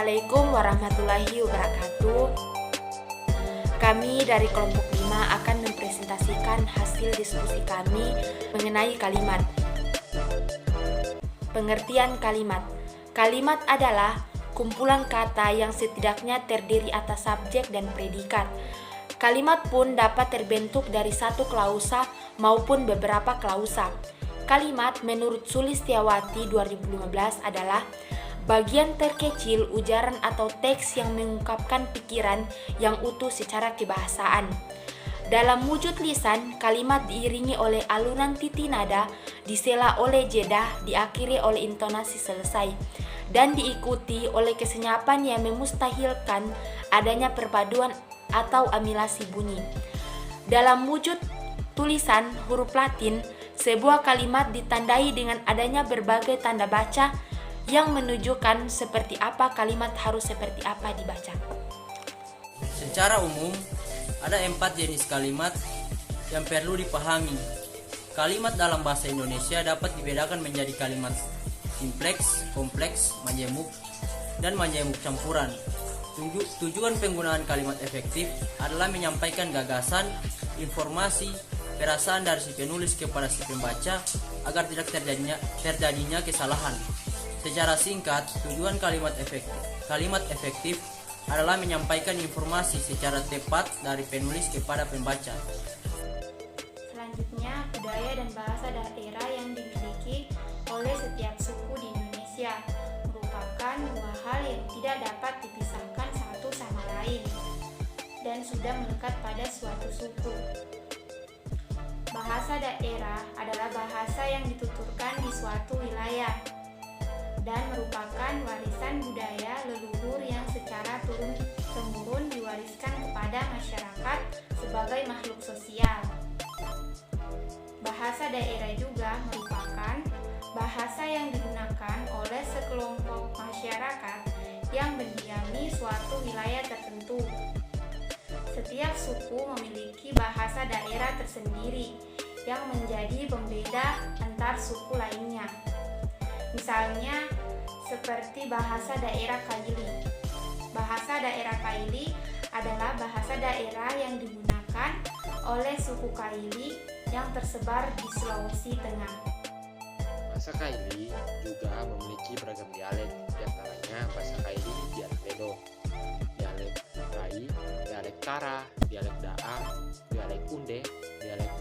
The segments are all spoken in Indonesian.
Assalamualaikum warahmatullahi wabarakatuh. Kami dari kelompok 5 akan mempresentasikan hasil diskusi kami mengenai kalimat. Pengertian kalimat. Kalimat adalah kumpulan kata yang setidaknya terdiri atas subjek dan predikat. Kalimat pun dapat terbentuk dari satu klausa maupun beberapa klausa. Kalimat menurut Sulistiawati 2015 adalah bagian terkecil ujaran atau teks yang mengungkapkan pikiran yang utuh secara kebahasaan. Dalam wujud lisan, kalimat diiringi oleh alunan titi nada, disela oleh jeda, diakhiri oleh intonasi selesai, dan diikuti oleh kesenyapan yang memustahilkan adanya perpaduan atau amilasi bunyi. Dalam wujud tulisan huruf Latin, sebuah kalimat ditandai dengan adanya berbagai tanda baca yang menunjukkan seperti apa kalimat harus seperti apa dibaca. Secara umum, ada 4 jenis kalimat yang perlu dipahami. Kalimat dalam bahasa Indonesia dapat dibedakan menjadi kalimat simpleks, kompleks, majemuk, dan majemuk campuran. Tujuan penggunaan kalimat efektif adalah menyampaikan gagasan, informasi, perasaan dari si penulis kepada si pembaca agar tidak terjadinya kesalahan. Secara singkat, tujuan kalimat efektif adalah menyampaikan informasi secara tepat dari penulis kepada pembaca. Selanjutnya, budaya dan bahasa daerah yang dimiliki oleh setiap suku di Indonesia merupakan dua hal yang tidak dapat dipisahkan satu sama lain dan sudah melekat pada suatu suku. Bahasa daerah adalah bahasa yang dituturkan di suatu wilayah dan merupakan warisan budaya leluhur yang secara turun-temurun diwariskan kepada masyarakat sebagai makhluk sosial. Bahasa daerah juga merupakan bahasa yang digunakan oleh sekelompok masyarakat yang mendiami suatu wilayah tertentu. Setiap suku memiliki bahasa daerah tersendiri yang menjadi pembeda antar suku lainnya. Misalnya, seperti bahasa daerah Kaili. Bahasa daerah Kaili adalah bahasa daerah yang digunakan oleh suku Kaili yang tersebar di Sulawesi Tengah. Bahasa Kaili juga memiliki beragam dialek, diantaranya bahasa Kaili dialek Ledo, dialek Rai, dialek Tara, dialek Daa, dialek Unde, dialek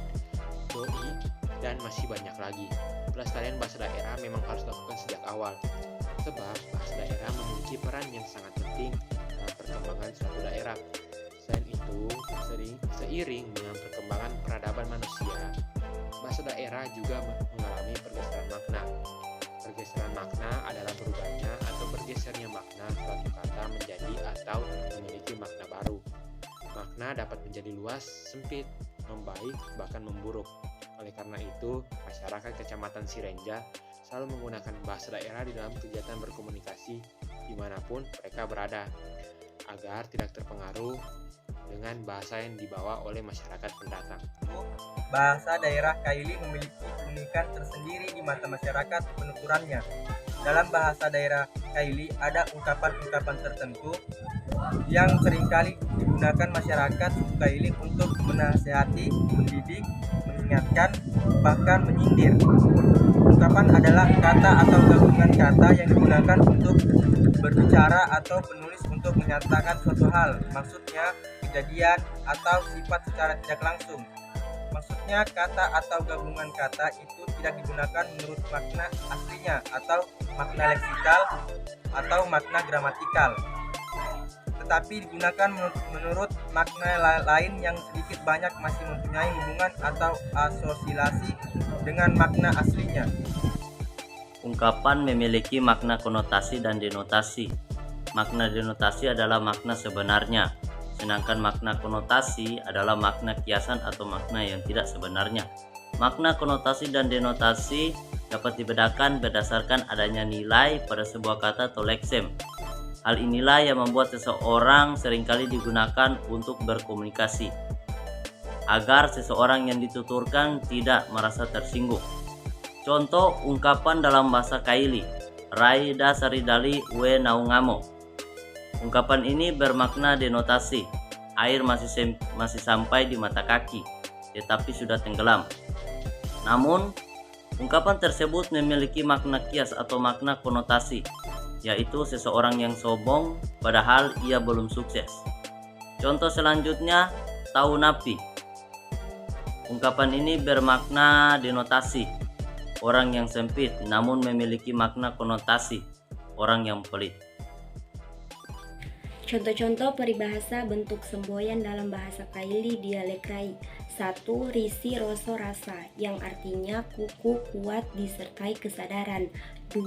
Doi, dan masih banyak lagi. Pelestarian bahasa daerah memang harus dilakukan sejak awal, sebab bahasa daerah memiliki peran yang sangat penting dalam perkembangan suatu daerah. Selain itu, seiring dengan perkembangan peradaban manusia, bahasa daerah juga mengalami pergeseran makna. Pergeseran makna adalah berubahnya atau bergesernya makna suatu kata menjadi atau memiliki makna baru. Makna dapat menjadi luas, sempit, membaik, bahkan memburuk. Oleh karena itu, masyarakat Kecamatan Sirenja selalu menggunakan bahasa daerah di dalam kegiatan berkomunikasi dimanapun mereka berada, agar tidak terpengaruh dengan bahasa yang dibawa oleh masyarakat pendatang. Bahasa daerah Kaili memiliki keunikan tersendiri di mata masyarakat penuturannya. Dalam bahasa daerah Kaili ada ungkapan-ungkapan tertentu yang seringkali digunakan masyarakat suku Kaili untuk menasihati, mendidik, mengingatkan, bahkan menyindir. Ungkapan adalah kata atau gabungan kata yang digunakan untuk berbicara atau penulis untuk menyatakan suatu hal, maksudnya kejadian atau sifat secara tidak langsung. Maksudnya kata atau gabungan kata itu tidak digunakan menurut makna aslinya atau makna leksikal atau makna gramatikal, tetapi digunakan menurut makna lain yang sedikit banyak masih mempunyai hubungan atau asosiasi dengan makna aslinya. Ungkapan memiliki makna konotasi dan denotasi. Makna denotasi adalah makna sebenarnya, sedangkan makna konotasi adalah makna kiasan atau makna yang tidak sebenarnya. Makna konotasi dan denotasi dapat dibedakan berdasarkan adanya nilai pada sebuah kata atau leksem. Hal inilah yang membuat seseorang seringkali digunakan untuk berkomunikasi, agar seseorang yang dituturkan tidak merasa tersinggung. Contoh ungkapan dalam bahasa Kaili, Rai da saridali we naungamo. Ungkapan ini bermakna denotasi. Air masih sampai di mata kaki, tetapi sudah tenggelam. Namun, ungkapan tersebut memiliki makna kias atau makna konotasi, yaitu seseorang yang sombong padahal ia belum sukses. Contoh selanjutnya, tahu napi. Ungkapan ini bermakna denotasi, orang yang sempit, namun memiliki makna konotasi, orang yang pelit. Contoh-contoh peribahasa bentuk semboyan dalam bahasa Kaili dialek Rai. 1. Risi roso rasa, yang artinya kuku kuat disertai kesadaran. 2.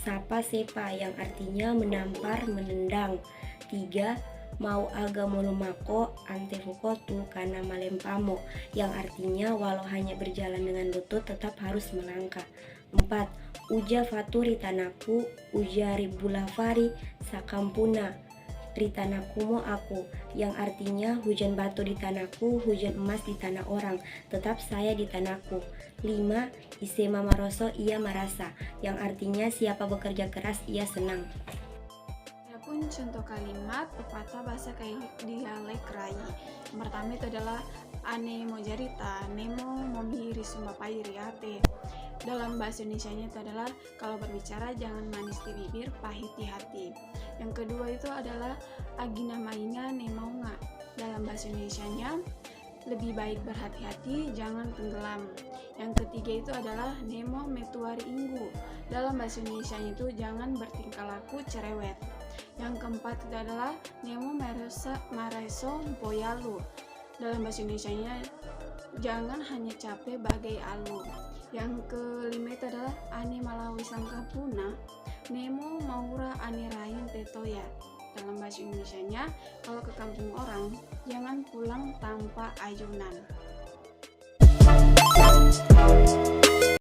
Sapa sepa, yang artinya menampar menendang. 3. Mau aga molumako ante fukotu kana malempamo, yang artinya walau hanya berjalan dengan lutut tetap harus melangkah. 4. Uja fatu ritanaku uja ribulafari sakampuna ritanakumo aku, yang artinya hujan batu di tanahku, hujan emas di tanah orang, tetap saya di tanahku. 5. Isema maroso ia merasa, yang artinya siapa bekerja keras ia senang. Adapun contoh kalimat pepatah bahasa dialek Rai. Yang pertama itu adalah ane mo jarita, nemo momiri sumbapai riate. Dalam bahasa Indonesianya itu adalah kalau berbicara jangan manis di bibir, pahit di hati. Yang kedua itu adalah agina mainga nemaunga. Dalam bahasa Indonesianya lebih baik berhati-hati, jangan tenggelam. Yang ketiga itu adalah nemo metuari inggu. Dalam bahasa Indonesianya itu jangan bertingkah laku cerewet. Yang keempat itu adalah nemo mareso poyalu. Dalam bahasa Indonesianya jangan hanya capek bagai alu. Yang kelima itu adalah ane malawi sangkapuna, nemo maura ane rain tetoya. Dalam bahasa Indonesianya, kalau ke kampung orang, jangan pulang tanpa ayunan.